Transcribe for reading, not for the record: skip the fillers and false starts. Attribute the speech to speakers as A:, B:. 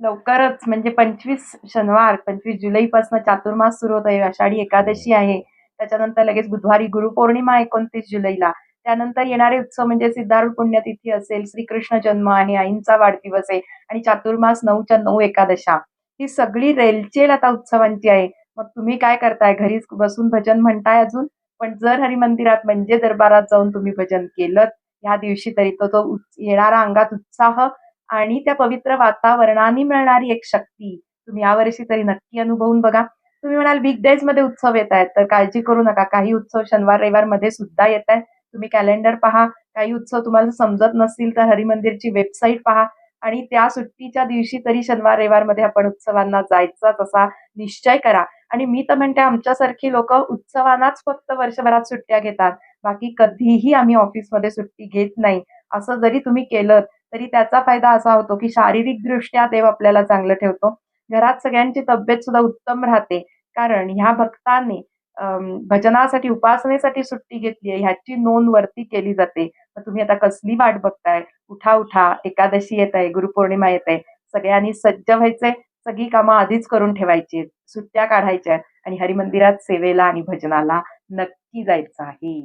A: लवकरच म्हणजे 25 शनिवार 25 जुलैपासून चातुर्मास सुरू होतोय. आषाढी एकादशी आहे. त्याच्यानंतर लगेच बुधवारी गुरुपौर्णिमा 29 जुलैला. त्यानंतर येणारे उत्सव म्हणजे सिद्धारूढ पुण्यतिथी असेल, श्रीकृष्ण जन्म आहे, आईंचा वाढदिवस आहे आणि चातुर्मास 9च्या 9 एकादशा. ही सगळी रेलचेल आता उत्सवांची आहे. मग तुम्ही काय करताय? घरीच बसून भजन म्हणताय अजून? पण जर हरिमंदिरात म्हणजे दरबारात जाऊन तुम्ही भजन केलंत, ह्या दिवशी तरी तो तो येणारा अंगात उत्साह आणि त्या पवित्र वातावरणाने मिळणारी एक शक्ती तुम्ही यावर्षी तरी नक्की अनुभवून बघा. तुम्ही म्हणाल वीक डेजमध्ये उत्सव येत आहेत, तर काळजी करू नका. काही उत्सव शनिवार, रविवारमध्ये सुद्धा येत आहेत. तुम्ही कॅलेंडर पहा. काही उत्सव तुम्हाला समजत नसतील तर हरिमंदिरची वेबसाईट पहा आणि त्या सुट्टीच्या दिवशी तरी शनिवार, रविवारमध्ये आपण उत्सवांना जायचाच असा निश्चय करा. आणि मी तर म्हणते आमच्यासारखी लोकं उत्सवांनाच फक्त वर्षभरात सुट्ट्या घेतात. बाकी कधीही आम्ही ऑफिसमध्ये सुट्टी घेत नाही. असं जरी तुम्ही केलं तरी त्याचा फायदा असा होतो, की शारीरिकदृष्ट्या देव आपल्याला चांगलं ठेवतो. घरात सगळ्यांची तब्येत सुद्धा उत्तम राहते. कारण ह्या भक्तांनी भजनासाठी, उपासनेसाठी सुट्टी घेतली आहे ह्याची नोंद वरती केली जाते. मग तुम्ही आता कसली वाट बघताय? उठा, उठा. एकादशी येत आहे, गुरुपौर्णिमा येत आहे. सगळ्यांनी सज्ज व्हायचंय. सगळी कामं आधीच करून ठेवायची आहेत. सुट्ट्या काढायच्या आहेत आणि हरिमंदिरात सेवेला आणि भजनाला नक्की जायचं आहे.